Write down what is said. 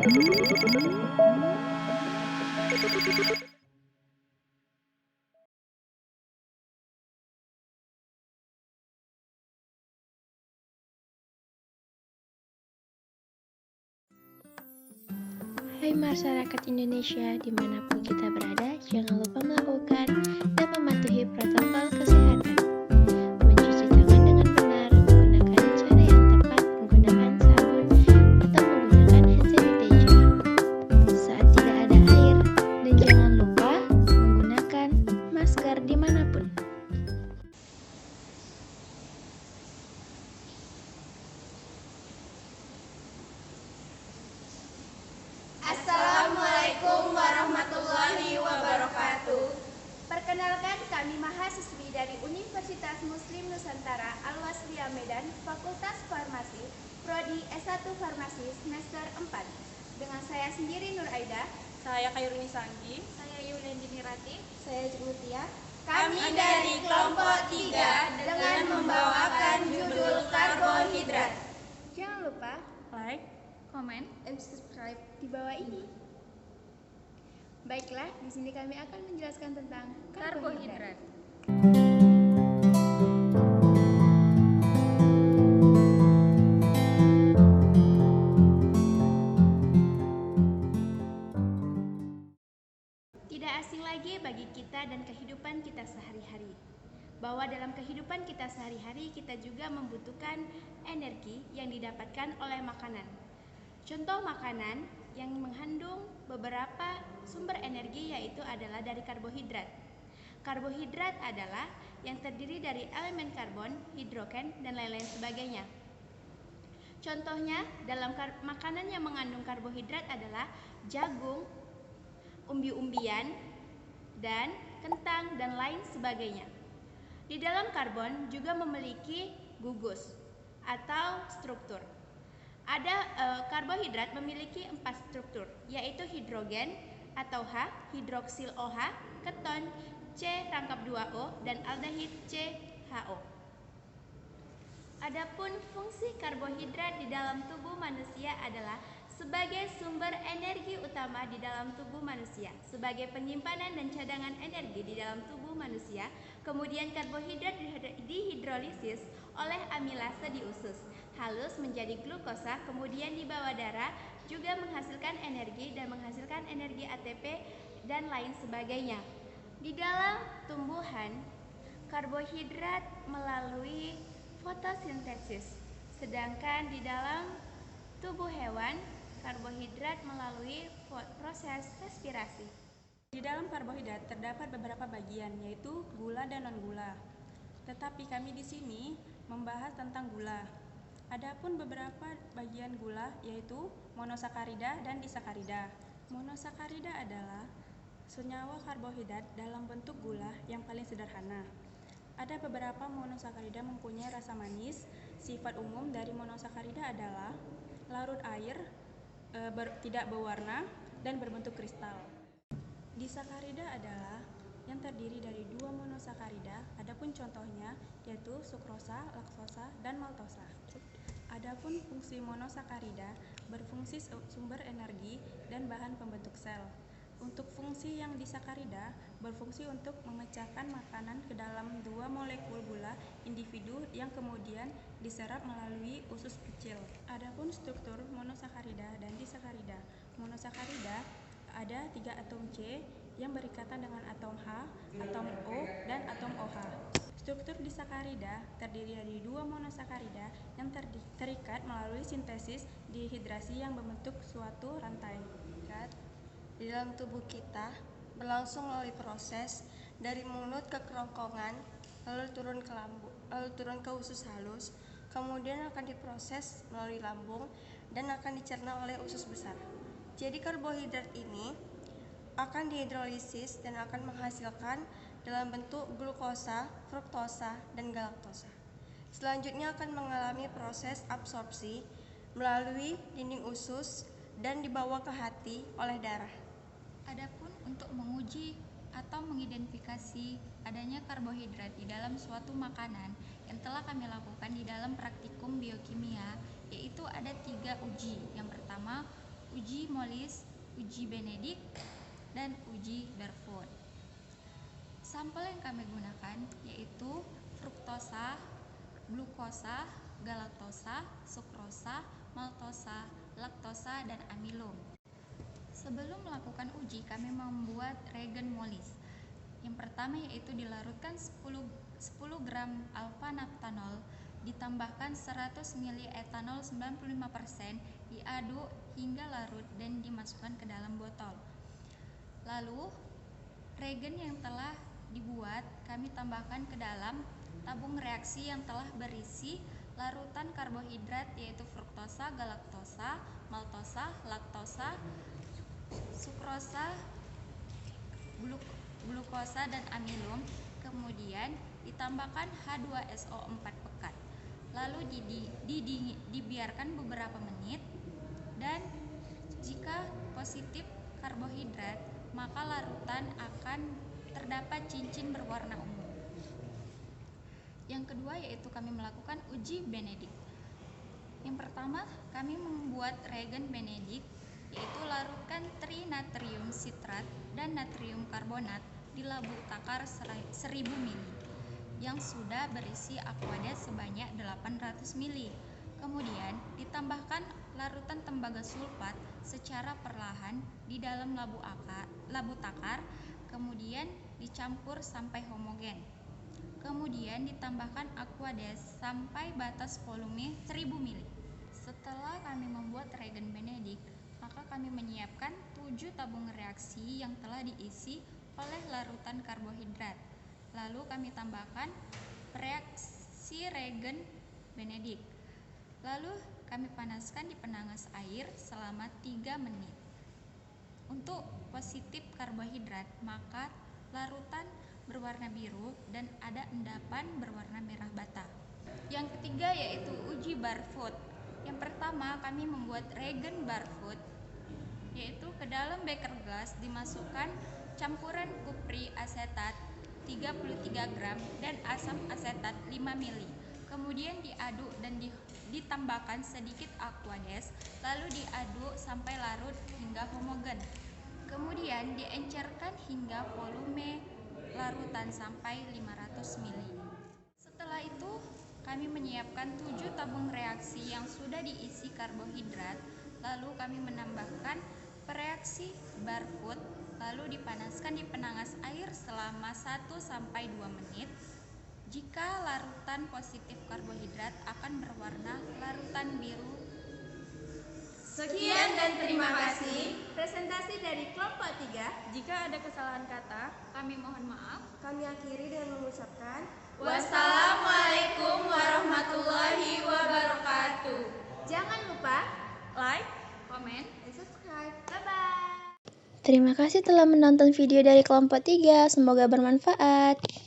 Hai masyarakat Indonesia, dimanapun kita berada, jangan lupa melakukan dan mematuhi protokol kesehatan. Mencuci tangan dengan benar, menggunakan cara yang tepat, menggunakan sabun, atau menggunakan hand sanitizer saat tidak ada air. Dan jangan lupa menggunakan masker dimanapun. Assalamualaikum warahmatullahi wabarakatuh. Perkenalkan, kami mahasiswi dari Universitas Muslim Nusantara Al-Wasliyah Medan, Fakultas Farmasi, Prodi S1 Farmasi semester 4. Dengan saya sendiri Nur Aida, Saya Khairuni Sanggi. saya Yulendini Ratih, saya Mutia. Kami dari kelompok 3 dengan membawakan judul karbohidrat. Jangan lupa Like, komen, dan subscribe di bawah ini. Baiklah, di sini kami akan menjelaskan tentang karbohidrat. Tidak asing lagi bagi kita dan kehidupan kita sehari-hari, bahwa dalam kehidupan kita sehari-hari kita juga membutuhkan energi yang didapatkan oleh makanan. Contoh makanan yang mengandung beberapa sumber energi yaitu adalah dari karbohidrat. Karbohidrat adalah yang terdiri dari elemen karbon, hidrogen, dan lain-lain sebagainya. Contohnya dalam makanan yang mengandung karbohidrat adalah jagung, umbi-umbian, dan kentang, dan lain sebagainya. Di dalam karbon juga memiliki gugus atau struktur. Karbohidrat memiliki 4 struktur, yaitu hidrogen atau H, hidroksil OH, keton C rangkap 2O, dan aldehid CHO. Adapun fungsi karbohidrat di dalam tubuh manusia adalah sebagai sumber energi utama di dalam tubuh manusia, sebagai penyimpanan dan cadangan energi di dalam tubuh manusia. Kemudian karbohidrat dihidrolisis oleh amilase di usus, halus menjadi glukosa, kemudian di bawah darah juga menghasilkan energi dan menghasilkan energi ATP dan lain sebagainya. Di dalam tumbuhan, karbohidrat melalui fotosintesis, sedangkan di dalam tubuh hewan, karbohidrat melalui proses respirasi. di dalam karbohidrat terdapat beberapa bagian, yaitu gula dan non-gula. Tetapi kami di sini membahas tentang gula. Adapun beberapa bagian gula yaitu monosakarida dan disakarida. Monosakarida adalah senyawa karbohidrat dalam bentuk gula yang paling sederhana. Ada beberapa monosakarida mempunyai rasa manis. Sifat umum dari monosakarida adalah larut air, tidak berwarna, dan berbentuk kristal. Disakarida adalah yang terdiri dari 2 monosakarida. Adapun contohnya yaitu sukrosa, laktosa, dan maltosa. Adapun fungsi monosakarida berfungsi sumber energi dan bahan pembentuk sel. Untuk fungsi yang disakarida berfungsi untuk memecahkan makanan ke dalam 2 molekul gula individu yang kemudian diserap melalui usus kecil. Adapun struktur monosakarida dan disakarida. Monosakarida ada 3 atom C yang berikatan dengan atom H, atom O, dan atom OH. Struktur disakarida terdiri dari 2 monosakarida yang terikat melalui sintesis dehidrasi yang membentuk suatu rantai. Di dalam tubuh kita berlangsung melalui proses dari mulut ke kerongkongan, lalu turun ke usus halus, kemudian akan diproses melalui lambung dan akan dicerna oleh usus besar. Jadi karbohidrat ini akan dihidrolisis dan akan menghasilkan dalam bentuk glukosa, fruktosa, dan galaktosa. Selanjutnya akan mengalami proses absorpsi melalui dinding usus dan dibawa ke hati oleh darah. Adapun untuk menguji atau mengidentifikasi adanya karbohidrat di dalam suatu makanan yang telah kami lakukan di dalam praktikum biokimia, yaitu ada 3 uji. Yang pertama, uji Mollis, uji Benedict, dan uji Barfoot. Sampel yang kami gunakan yaitu fruktosa, glukosa, galaktosa, sukrosa, maltosa, laktosa, dan amilum. Sebelum melakukan uji, kami membuat reagen Mollis. Yang pertama yaitu dilarutkan 10 gram alpha-naptanol, ditambahkan 100 ml etanol 95%, diaduk hingga larut dan dimasukkan ke dalam botol. Lalu, reagen yang telah dibuat kami tambahkan ke dalam tabung reaksi yang telah berisi larutan karbohidrat yaitu fruktosa, galaktosa, maltosa, laktosa, sukrosa, glukosa, dan amilum, kemudian ditambahkan H2SO4 pekat. Lalu dibiarkan beberapa menit, dan jika positif karbohidrat, maka larutan akan terdapat cincin berwarna ungu. Yang kedua yaitu kami melakukan uji Benedict. Yang pertama, kami membuat reagen Benedict, yaitu larutkan trinatrium sitrat dan natrium karbonat di labu takar 1000 ml yang sudah berisi aqueous sebanyak 800 ml. Kemudian ditambahkan larutan tembaga sulfat secara perlahan di dalam labu takar, kemudian dicampur sampai homogen. Kemudian ditambahkan aqueous sampai batas volume 1000 ml. Setelah kami membuat reagen Benedict, maka kami menyiapkan 7 tabung reaksi yang telah diisi oleh larutan karbohidrat. Lalu kami tambahkan reaksi reagen Benedict. Lalu kami panaskan di penangas air selama 3 menit. Untuk positif karbohidrat, maka larutan berwarna biru dan ada endapan berwarna merah bata. Yang ketiga yaitu uji Barfoot. Yang pertama, kami membuat reagen Barfoot, yaitu ke dalam beker gelas dimasukkan campuran kupri asetat 33 gram dan asam asetat 5 ml. Kemudian diaduk dan ditambahkan sedikit aqueous, lalu diaduk sampai larut hingga homogen. Kemudian diencerkan hingga volume larutan sampai 500 ml. Setelah itu, kami menyiapkan 7 tabung reaksi yang sudah diisi karbohidrat, lalu kami menambahkan reaksi Barfoot, lalu dipanaskan di penangas air selama 1-2 menit. Jika larutan positif karbohidrat akan berwarna larutan biru. Sekian dan terima kasih presentasi dari kelompok 3. Jika ada kesalahan kata, Kami mohon maaf. Kami akhiri dengan mengucapkan Wassalamualaikum warahmatullahi wabarakatuh. Jangan lupa like, Komen. dan subscribe. Bye-bye. Terima kasih telah menonton video dari kelompok 3. Semoga bermanfaat.